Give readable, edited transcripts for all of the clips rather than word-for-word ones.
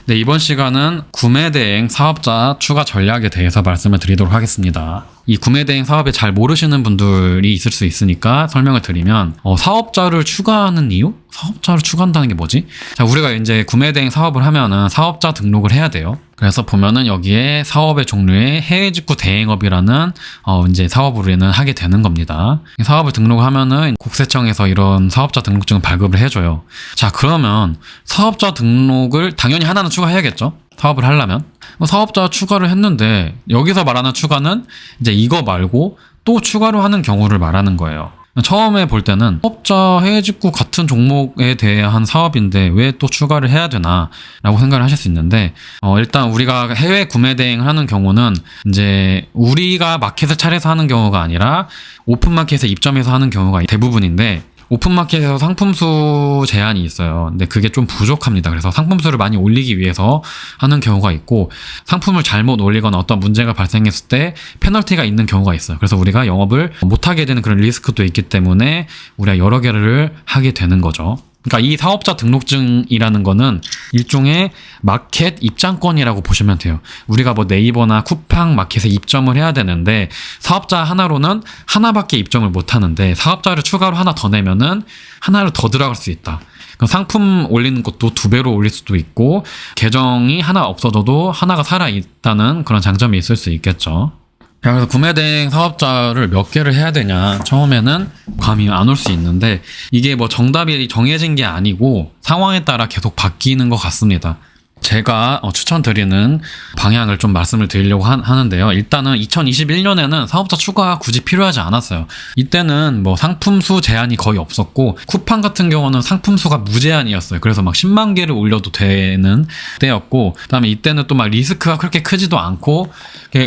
네, 이번 시간은 구매대행 사업자 추가 전략에 대해서 말씀을 드리도록 하겠습니다. 이 구매대행 사업에 잘 모르시는 분들이 있을 수 있으니까 설명을 드리면, 사업자를 추가하는 이유? 사업자를 추가한다는 게 뭐지? 자, 우리가 이제 구매대행 사업을 하면은 사업자 등록을 해야 돼요. 그래서 보면은 여기에 사업의 종류에 해외 직구 대행업이라는 이제 사업을 우리는 하게 되는 겁니다. 사업을 등록하면은 국세청에서 이런 사업자 등록증을 발급을 해줘요. 자, 그러면 사업자 등록을 당연히 하나는 추가해야겠죠? 사업을 하려면. 사업자 추가를 했는데 여기서 말하는 추가는 이제 이거 말고 또 추가로 하는 경우를 말하는 거예요. 처음에 볼 때는 사업자 해외 직구 같은 종목에 대한 사업인데 왜 또 추가를 해야 되나 라고 생각을 하실 수 있는데, 일단 우리가 해외 구매 대행을 하는 경우는 이제 우리가 마켓을 차려서 하는 경우가 아니라 오픈마켓에 입점해서 하는 경우가 대부분인데, 오픈마켓에서 상품수 제한이 있어요. 근데 그게 좀 부족합니다. 그래서 상품수를 많이 올리기 위해서 하는 경우가 있고, 상품을 잘못 올리거나 어떤 문제가 발생했을 때 페널티가 있는 경우가 있어요. 그래서 우리가 영업을 못하게 되는 그런 리스크도 있기 때문에 우리가 여러 개를 하게 되는 거죠. 그러니까 이 사업자 등록증이라는 거는 일종의 마켓 입장권이라고 보시면 돼요. 우리가 뭐 네이버나 쿠팡 마켓에 입점을 해야 되는데 사업자 하나로는 하나밖에 입점을 못 하는데, 사업자를 추가로 하나 더 내면은 하나를 더 들어갈 수 있다. 상품 올리는 것도 2배로 올릴 수도 있고, 계정이 하나 없어져도 하나가 살아있다는 그런 장점이 있을 수 있겠죠. 그래서 구매대행 사업자를 몇 개를 해야 되냐, 처음에는 감이 안 올 수 있는데, 이게 뭐 정답이 정해진 게 아니고 상황에 따라 계속 바뀌는 것 같습니다. 제가 추천드리는 방향을 좀 말씀을 드리려고 하는데요. 일단은 2021년에는 사업자 추가가 굳이 필요하지 않았어요. 이때는 뭐 상품수 제한이 거의 없었고, 쿠팡 같은 경우는 상품수가 무제한이었어요. 그래서 막 10만 개를 올려도 되는 때였고, 그다음에 이때는 또 막 리스크가 그렇게 크지도 않고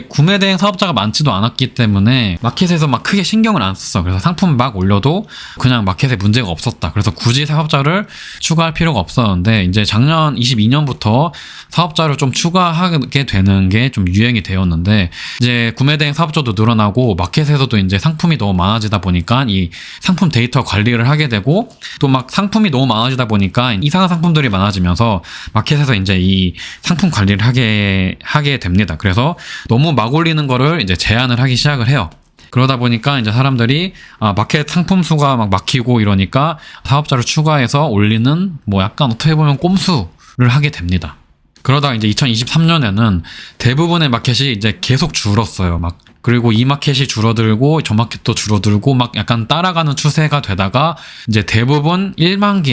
구매대행 사업자가 많지도 않았기 때문에 마켓에서 막 크게 신경을 안 썼어. 그래서 상품 막 올려도 그냥 마켓에 문제가 없었다. 그래서 굳이 사업자를 추가할 필요가 없었는데, 이제 작년 22년부터 사업자를 좀 추가하게 되는 게 좀 유행이 되었는데, 이제 구매대행 사업자도 늘어나고 마켓에서도 이제 상품이 너무 많아지다 보니까 이 상품 데이터 관리를 하게 되고, 또 막 상품이 너무 많아지다 보니까 이상한 상품들이 많아지면서 마켓에서 이제 이 상품 관리를 하게 됩니다. 그래서 너무 막 올리는 거를 이제 제한을 하기 시작을 해요. 그러다 보니까 이제 사람들이 마켓 상품 수가 막 막히고 이러니까 사업자를 추가해서 올리는, 뭐 약간 어떻게 보면 꼼수를 하게 됩니다. 그러다가 이제 2023년에는 대부분의 마켓이 이제 계속 줄었어요. 그리고 이 마켓이 줄어들고 저 마켓도 줄어들고 막 약간 따라가는 추세가 되다가 이제 대부분 1만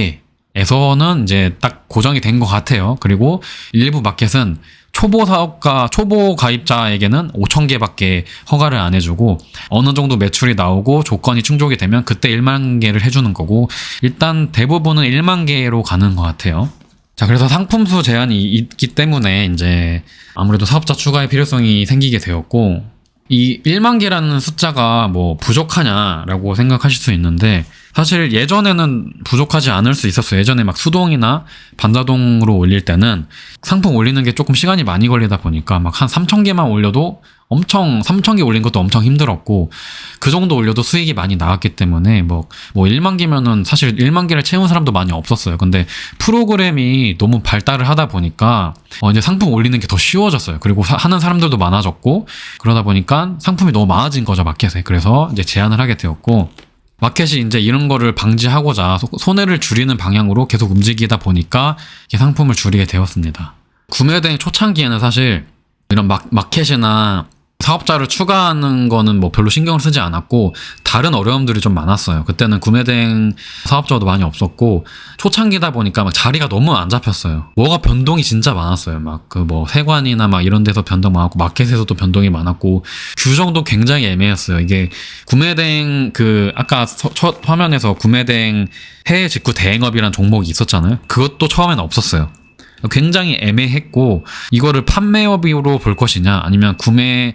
개에서는 이제 딱 고정이 된 것 같아요. 그리고 일부 마켓은 초보 가입자에게는 5,000개밖에 허가를 안 해주고, 어느 정도 매출이 나오고 조건이 충족이 되면 그때 1만 개를 해주는 거고, 일단 대부분은 1만 개로 가는 것 같아요. 자, 그래서 상품수 제한이 있기 때문에 이제 아무래도 사업자 추가의 필요성이 생기게 되었고, 이 1만 개라는 숫자가 뭐 부족하냐라고 생각하실 수 있는데, 사실 예전에는 부족하지 않을 수 있었어요. 예전에 막 수동이나 반자동으로 올릴 때는 상품 올리는 게 조금 시간이 많이 걸리다 보니까 막 한 3,000개만 올려도 3,000개 올린 것도 엄청 힘들었고, 그 정도 올려도 수익이 많이 나왔기 때문에 뭐 1만 개면은 사실 1만 개를 채운 사람도 많이 없었어요. 근데 프로그램이 너무 발달을 하다 보니까 이제 상품 올리는 게 더 쉬워졌어요. 그리고 하는 사람들도 많아졌고, 그러다 보니까 상품이 너무 많아진 거죠, 마켓에. 그래서 이제 제한을 하게 되었고, 마켓이 이제 이런 거를 방지하고자 손해를 줄이는 방향으로 계속 움직이다 보니까 상품을 줄이게 되었습니다. 구매대행 초창기에는 사실 이런 마켓이나 사업자를 추가하는 거는 뭐 별로 신경을 쓰지 않았고, 다른 어려움들이 좀 많았어요. 그때는 구매대행 사업자도 많이 없었고, 초창기다 보니까 막 자리가 너무 안 잡혔어요. 뭐가 변동이 진짜 많았어요. 막 세관이나 막 이런 데서 변동 많았고, 마켓에서도 변동이 많았고, 규정도 굉장히 애매했어요. 이게 구매대행 아까 첫 화면에서 구매대행 해외 직구 대행업이라는 종목이 있었잖아요. 그것도 처음에는 없었어요. 굉장히 애매했고, 이거를 판매업으로 볼 것이냐 아니면 구매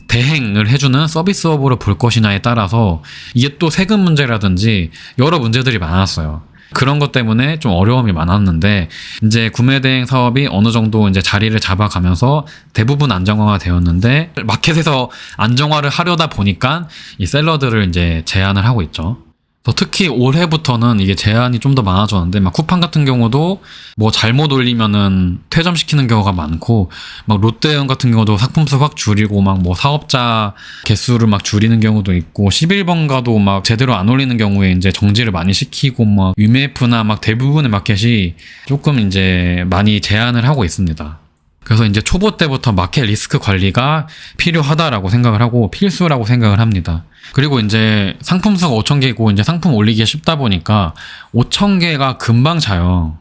대행을 해주는 서비스업으로 볼 것이냐에 따라서 이게 또 세금 문제라든지 여러 문제들이 많았어요. 그런 것 때문에 좀 어려움이 많았는데, 이제 구매 대행 사업이 어느 정도 이제 자리를 잡아가면서 대부분 안정화가 되었는데, 마켓에서 안정화를 하려다 보니까 이 셀러들을 이제 제한을 하고 있죠. 특히 올해부터는 이게 제한이 좀 더 많아졌는데, 막 쿠팡 같은 경우도 뭐 잘못 올리면은 퇴점시키는 경우가 많고, 막 롯데형 같은 경우도 상품수 확 줄이고, 막 뭐 사업자 개수를 막 줄이는 경우도 있고, 11번가도 막 제대로 안 올리는 경우에 이제 정지를 많이 시키고, 막 위메이프나 막 대부분의 마켓이 조금 이제 많이 제한을 하고 있습니다. 그래서 이제 초보 때부터 마켓 리스크 관리가 필요하다라고 생각을 하고 필수라고 생각을 합니다. 그리고 이제 상품수가 5,000개고 이제 상품 올리기가 쉽다 보니까 5,000개가 금방 차요.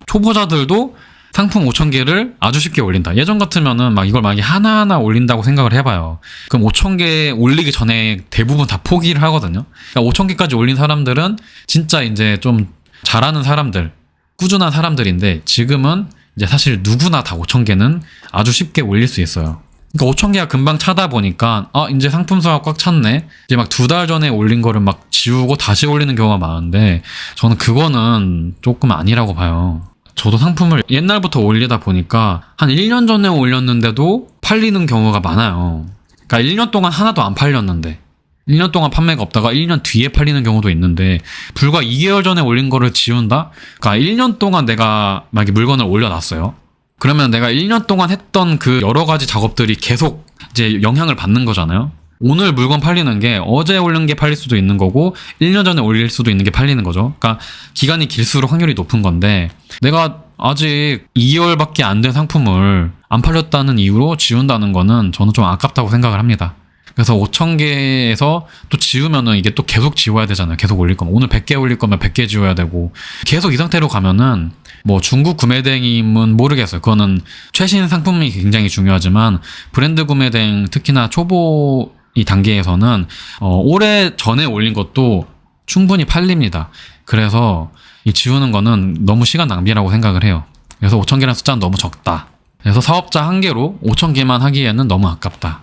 초보자들도 상품 5,000개를 아주 쉽게 올린다. 예전 같으면은 막 이걸 만약에 하나하나 올린다고 생각을 해봐요. 그럼 5,000개 올리기 전에 대부분 다 포기를 하거든요. 그러니까 5,000개까지 올린 사람들은 진짜 이제 좀 잘하는 사람들, 꾸준한 사람들인데 지금은 이제 사실 누구나 다 5,000개는 아주 쉽게 올릴 수 있어요. 그러니까 5,000개가 금방 차다 보니까 이제 상품수가 꽉 찼네. 이제 막 2달 전에 올린 거를 막 지우고 다시 올리는 경우가 많은데 저는 그거는 조금 아니라고 봐요. 저도 상품을 옛날부터 올리다 보니까 한 1년 전에 올렸는데도 팔리는 경우가 많아요. 그러니까 1년 동안 하나도 안 팔렸는데 1년 동안 판매가 없다가 1년 뒤에 팔리는 경우도 있는데 불과 2개월 전에 올린 거를 지운다? 그러니까 1년 동안 내가 만약에 물건을 올려놨어요. 그러면 내가 1년 동안 했던 그 여러 가지 작업들이 계속 이제 영향을 받는 거잖아요. 오늘 물건 팔리는 게 어제 올린 게 팔릴 수도 있는 거고 1년 전에 올릴 수도 있는 게 팔리는 거죠. 그러니까 기간이 길수록 확률이 높은 건데 내가 아직 2개월밖에 안 된 상품을 안 팔렸다는 이유로 지운다는 거는 저는 좀 아깝다고 생각을 합니다. 그래서 5,000개에서 또 지우면은 이게 또 계속 지워야 되잖아요. 계속 올릴 거면. 오늘 100개 올릴 거면 100개 지워야 되고. 계속 이 상태로 가면은 뭐 중국 구매대행임은 모르겠어요. 그거는 최신 상품이 굉장히 중요하지만 브랜드 구매대행 특히나 초보 이 단계에서는 오래 전에 올린 것도 충분히 팔립니다. 그래서 이 지우는 거는 너무 시간 낭비라고 생각을 해요. 그래서 5,000개라는 숫자는 너무 적다. 그래서 사업자 한 개로 5,000개만 하기에는 너무 아깝다.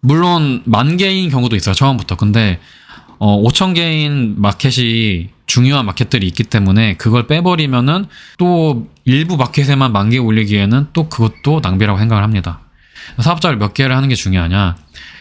물론 10,000개인 경우도 있어요. 처음부터. 근데 5,000개인 마켓이 중요한 마켓들이 있기 때문에 그걸 빼버리면은 또 일부 마켓에만 10,000개 올리기에는 또 그것도 낭비라고 생각을 합니다. 사업자를 몇 개를 하는 게 중요하냐?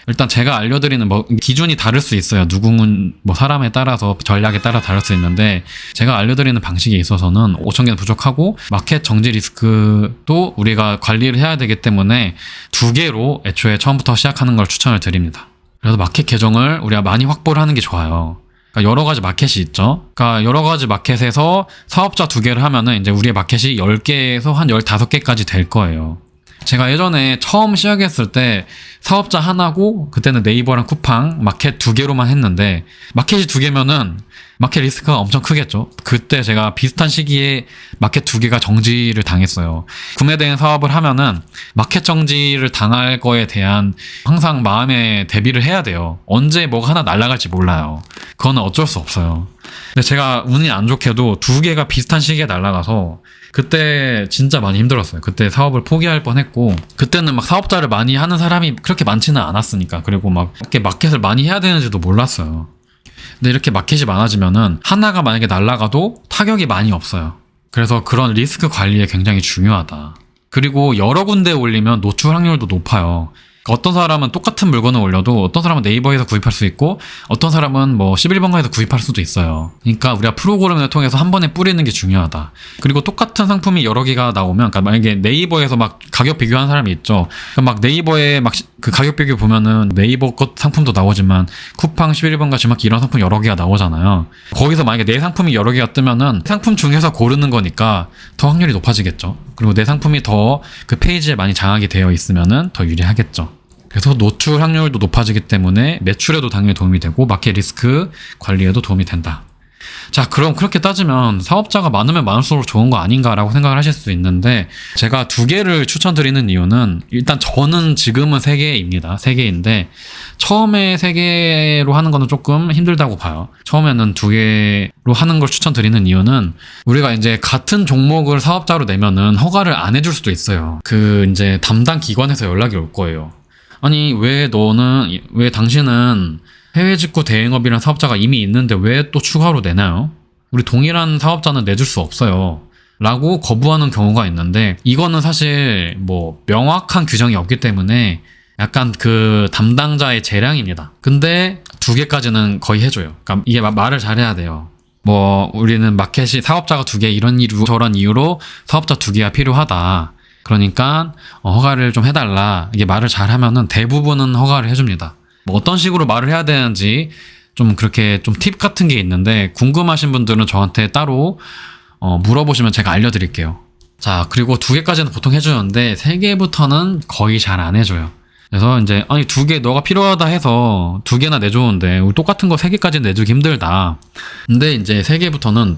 일단 제가 알려드리는 뭐 기준이 다를 수 있어요. 누구는 뭐 사람에 따라서 전략에 따라 다를 수 있는데 제가 알려드리는 방식에 있어서는 5,000개는 부족하고 마켓 정지 리스크도 우리가 관리를 해야 되기 때문에 2개로 애초에 처음부터 시작하는 걸 추천을 드립니다. 그래서 마켓 계정을 우리가 많이 확보를 하는 게 좋아요. 그러니까 여러 가지 마켓이 있죠. 그러니까 여러 가지 마켓에서 사업자 2개를 하면은 이제 우리의 마켓이 10개에서 한 15개까지 될 거예요. 제가 예전에 처음 시작했을 때 사업자 하나고 그때는 네이버랑 쿠팡 마켓 2개로만 했는데 마켓이 2개면은 마켓 리스크가 엄청 크겠죠. 그때 제가 비슷한 시기에 마켓 2개가 정지를 당했어요. 구매대행 사업을 하면은 마켓 정지를 당할 거에 대한 항상 마음에 대비를 해야 돼요. 언제 뭐가 하나 날아갈지 몰라요. 그거는 어쩔 수 없어요. 근데 제가 운이 안 좋게도 2개가 비슷한 시기에 날아가서 그때 진짜 많이 힘들었어요. 그때 사업을 포기할 뻔했고 그때는 막 사업자를 많이 하는 사람이 그렇게 많지는 않았으니까 그리고 막 이렇게 마켓을 많이 해야 되는지도 몰랐어요. 근데 이렇게 마켓이 많아지면은 하나가 만약에 날아가도 타격이 많이 없어요. 그래서 그런 리스크 관리에 굉장히 중요하다. 그리고 여러 군데 올리면 노출 확률도 높아요. 어떤 사람은 똑같은 물건을 올려도 어떤 사람은 네이버에서 구입할 수 있고 어떤 사람은 뭐 11번가에서 구입할 수도 있어요. 그러니까 우리가 프로그램을 통해서 한 번에 뿌리는 게 중요하다. 그리고 똑같은 상품이 여러 개가 나오면 그러니까 만약에 네이버에서 막 가격 비교하는 사람이 있죠. 막 네이버에 막 그 가격 비교 보면은 네이버 것 상품도 나오지만 쿠팡 11번가 지마키 이런 상품 여러 개가 나오잖아요. 거기서 만약에 내 상품이 여러 개가 뜨면은 상품 중에서 고르는 거니까 더 확률이 높아지겠죠. 그리고 내 상품이 더 그 페이지에 많이 장악이 되어 있으면은 더 유리하겠죠. 그래서 노출 확률도 높아지기 때문에 매출에도 당연히 도움이 되고 마켓 리스크 관리에도 도움이 된다. 자, 그럼 그렇게 따지면 사업자가 많으면 많을수록 좋은 거 아닌가라고 생각을 하실 수 있는데 제가 2개를 추천드리는 이유는 일단 저는 지금은 3개입니다. 3개인데 처음에 3개로 하는 거는 조금 힘들다고 봐요. 처음에는 2개로 하는 걸 추천드리는 이유는 우리가 이제 같은 종목을 사업자로 내면은 허가를 안 해줄 수도 있어요. 그 이제 담당 기관에서 연락이 올 거예요. 아니 왜 당신은 해외 직구 대행업이라는 사업자가 이미 있는데 왜 또 추가로 내나요? 우리 동일한 사업자는 내줄 수 없어요. 라고 거부하는 경우가 있는데 이거는 사실 뭐 명확한 규정이 없기 때문에 약간 그 담당자의 재량입니다. 근데 2개까지는 거의 해줘요. 그러니까 이게 말을 잘해야 돼요. 뭐 우리는 마켓이 사업자가 2개 이런 이유 저런 이유로 사업자 2개가 필요하다. 그러니까 허가를 좀 해달라. 이게 말을 잘하면은 대부분은 허가를 해줍니다. 뭐 어떤 식으로 말을 해야 되는지 좀 그렇게 좀 팁 같은 게 있는데 궁금하신 분들은 저한테 따로 물어보시면 제가 알려드릴게요. 자, 그리고 2개까지는 보통 해주는데 3개부터는 거의 잘 안 해줘요. 그래서 이제 아니 2개 너가 필요하다 해서 2개나 내줬는데 우리 똑같은 거 3개까지는 내주기 힘들다. 근데 이제 3개부터는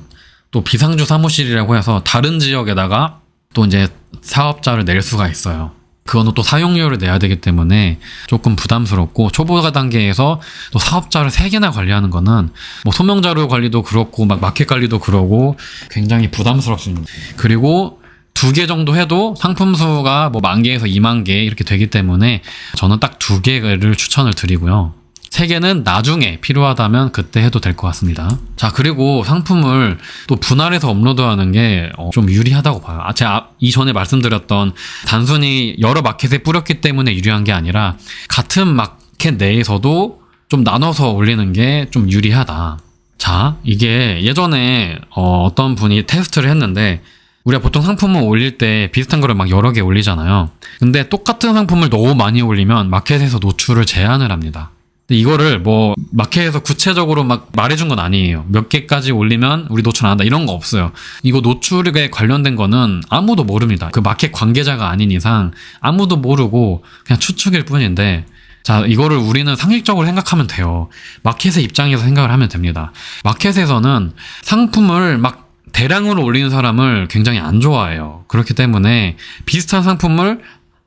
또 비상주 사무실이라고 해서 다른 지역에다가 또 이제 사업자를 낼 수가 있어요. 그거는 또 사용료를 내야 되기 때문에 조금 부담스럽고 초보 단계에서 또 사업자를 3개나 관리하는 거는 뭐 소명자료 관리도 그렇고 막 마켓 관리도 그러고 굉장히 부담스럽습니다. 그리고 2개 정도 해도 상품 수가 뭐 10,000개에서 20,000개 이렇게 되기 때문에 저는 딱 2개를 추천을 드리고요. 3개는 나중에 필요하다면 그때 해도 될 것 같습니다. 자, 그리고 상품을 또 분할해서 업로드하는 게 좀 유리하다고 봐요. 제가 이전에 말씀드렸던 단순히 여러 마켓에 뿌렸기 때문에 유리한 게 아니라 같은 마켓 내에서도 좀 나눠서 올리는 게 좀 유리하다. 자, 이게 예전에 어떤 분이 테스트를 했는데 우리가 보통 상품을 올릴 때 비슷한 거를 막 여러 개 올리잖아요. 근데 똑같은 상품을 너무 많이 올리면 마켓에서 노출을 제한을 합니다. 근데 이거를 뭐 마켓에서 구체적으로 막 말해준 건 아니에요. 몇 개까지 올리면 우리 노출 안 한다 이런 거 없어요. 이거 노출에 관련된 거는 아무도 모릅니다. 그 마켓 관계자가 아닌 이상 아무도 모르고 그냥 추측일 뿐인데 자, 이거를 우리는 상식적으로 생각하면 돼요. 마켓의 입장에서 생각을 하면 됩니다. 마켓에서는 상품을 막 대량으로 올리는 사람을 굉장히 안 좋아해요. 그렇기 때문에 비슷한 상품을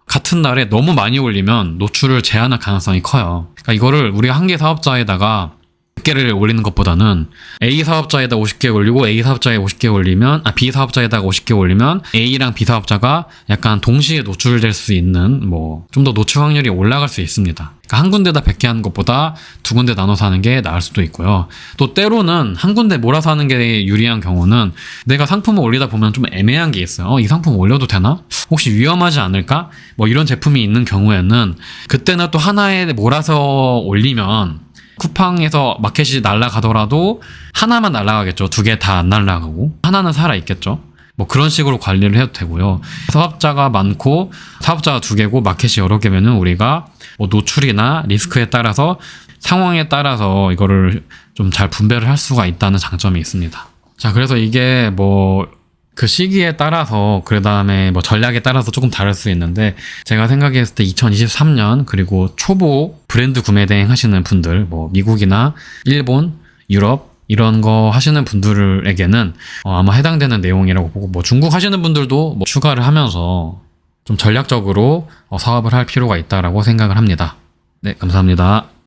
같은 날에 너무 많이 올리면 노출을 제한할 가능성이 커요. 그러니까 이거를 우리가 한 개 사업자에다가 100개를 올리는 것보다는 A 사업자에다 50개 올리고 A 사업자에 50개 올리면 B 사업자에다가 50개 올리면 A랑 B 사업자가 약간 동시에 노출될 수 있는 뭐 좀 더 노출 확률이 올라갈 수 있습니다. 그러니까 한 군데다 100개 하는 것보다 2군데 나눠서 하는 게 나을 수도 있고요. 또 때로는 한 군데 몰아서 하는 게 유리한 경우는 내가 상품을 올리다 보면 좀 애매한 게 있어요. 이 상품 올려도 되나? 혹시 위험하지 않을까? 뭐 이런 제품이 있는 경우에는 그때는 또 하나에 몰아서 올리면 쿠팡에서 마켓이 날아가더라도 하나만 날아가겠죠. 2개 다 안 날아가고 하나는 살아있겠죠. 뭐 그런 식으로 관리를 해도 되고요. 사업자가 많고 사업자가 2개고 마켓이 여러 개면은 우리가 뭐 노출이나 리스크에 따라서 상황에 따라서 이거를 좀 잘 분배를 할 수가 있다는 장점이 있습니다. 자, 그래서 이게 뭐 그 시기에 따라서 그 다음에 뭐 전략에 따라서 조금 다를 수 있는데 제가 생각했을 때 2023년 그리고 초보 브랜드 구매 대행 하시는 분들 뭐 미국이나 일본, 유럽 이런 거 하시는 분들에게는 아마 해당되는 내용이라고 보고 뭐 중국 하시는 분들도 뭐 추가를 하면서 좀 전략적으로 사업을 할 필요가 있다라고 생각을 합니다. 네, 감사합니다.